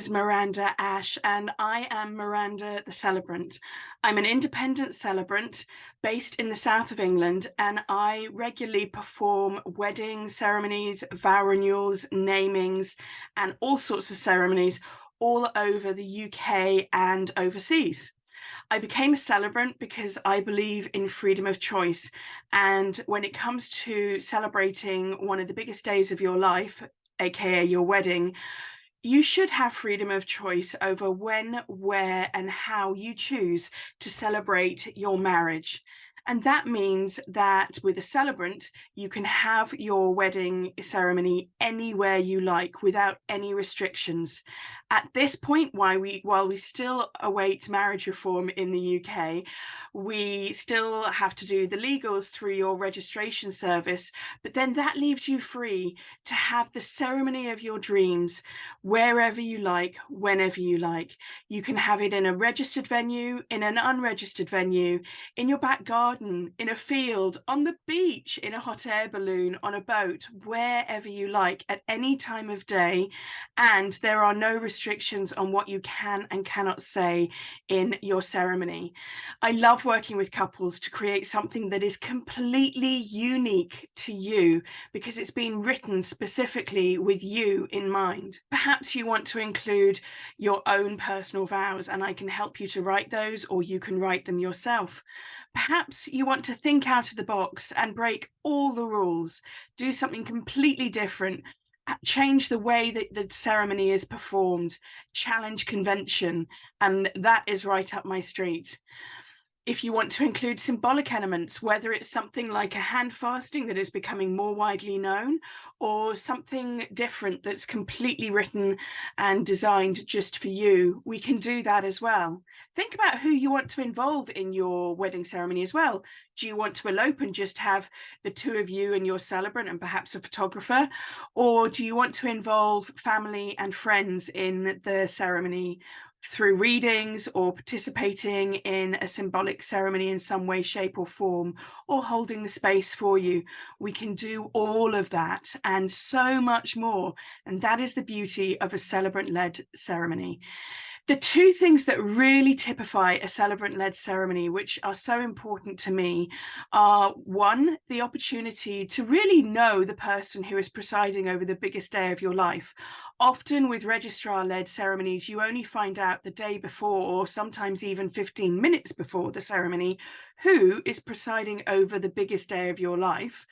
is Miranda Ash, and I am Miranda the Celebrant. I'm an independent celebrant based in the south of England, and I regularly perform wedding ceremonies, vow renewals, namings, and all sorts of ceremonies all over the UK and overseas. I became a celebrant because I believe in freedom of choice. And when it comes to celebrating one of the biggest days of your life, aka your wedding, you should have freedom of choice over when, where, and how you choose to celebrate your marriage. And that means that with a celebrant, you can have your wedding ceremony anywhere you like without any restrictions. At this point, while we still await marriage reform in the UK, we still have to do the legals through your registration service, but then that leaves you free to have the ceremony of your dreams wherever you like, whenever you like. You can have it in a registered venue, in an unregistered venue, in your back garden, in a field, on the beach, in a hot air balloon, on a boat, wherever you like, at any time of day. And there are no restrictions on what you can and cannot say in your ceremony. I love working with couples to create something that is completely unique to you because it's been written specifically with you in mind. Perhaps you want to include your own personal vows, and I can help you to write those, or you can write them yourself. Perhaps you want to think out of the box and break all the rules, do something completely different, change the way that the ceremony is performed, challenge convention, and that is right up my street. If you want to include symbolic elements, whether it's something like a hand fasting that is becoming more widely known, or something different that's completely written and designed just for you, we can do that as well. Think about who you want to involve in your wedding ceremony as well. Do you want to elope and just have the two of you and your celebrant and perhaps a photographer? Or do you want to involve family and friends in the ceremony through readings, or participating in a symbolic ceremony in some way, shape, or form, or holding the space for you? We can do all of that and so much more. And that is the beauty of a celebrant-led ceremony. The two things that really typify a celebrant-led ceremony, which are so important to me, are one, the opportunity to really know the person who is presiding over the biggest day of your life. Often with registrar-led ceremonies, you only find out the day before, or sometimes even 15 minutes before the ceremony, who is presiding over the biggest day of your life.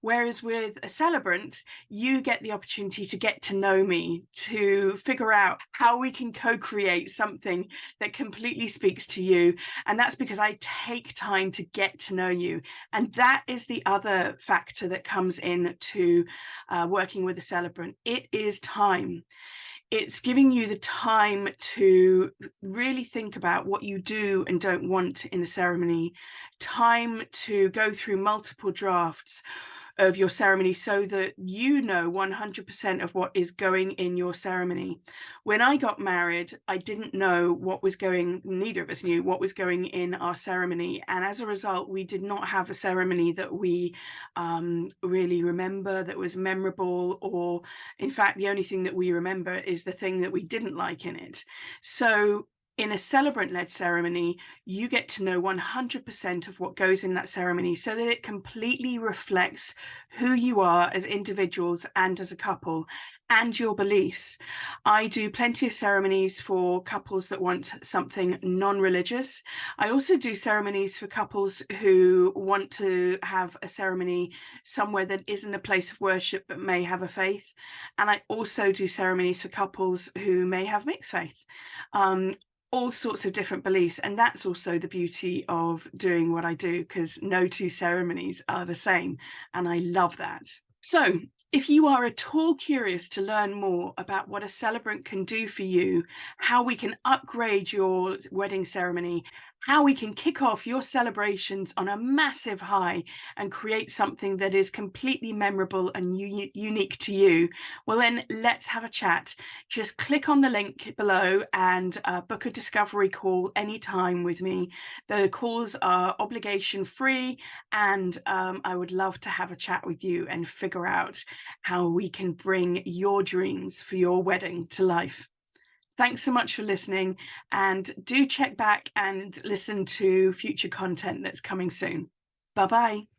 Whereas with a celebrant, you get the opportunity to get to know me, to figure out how we can co-create something that completely speaks to you. And that's because I take time to get to know you. And that is the other factor that comes in to working with a celebrant. It is time. It's giving you the time to really think about what you do and don't want in a ceremony, time to go through multiple drafts of your ceremony so that you know 100% of what is going in your ceremony. When I got married, I didn't know what was going, neither of us knew what was going in our ceremony. And as a result, we did not have a ceremony that we really remember, that was memorable, or in fact, the only thing that we remember is the thing that we didn't like in it. So in a celebrant-led ceremony, you get to know 100% of what goes in that ceremony so that it completely reflects who you are as individuals and as a couple, and your beliefs. I do plenty of ceremonies for couples that want something non-religious. I also do ceremonies for couples who want to have a ceremony somewhere that isn't a place of worship but may have a faith. And I also do ceremonies for couples who may have mixed faith. All sorts of different beliefs, and that's also the beauty of doing what I do, because no two ceremonies are the same, and I love that. So if you are at all curious to learn more about what a celebrant can do for you, how we can upgrade your wedding ceremony, how we can kick off your celebrations on a massive high and create something that is completely memorable and unique to you, well then let's have a chat. Just click on the link below and book a discovery call anytime with me. The calls are obligation free, and I would love to have a chat with you and figure out how we can bring your dreams for your wedding to life. Thanks so much for listening, and do check back and listen to future content that's coming soon. Bye bye.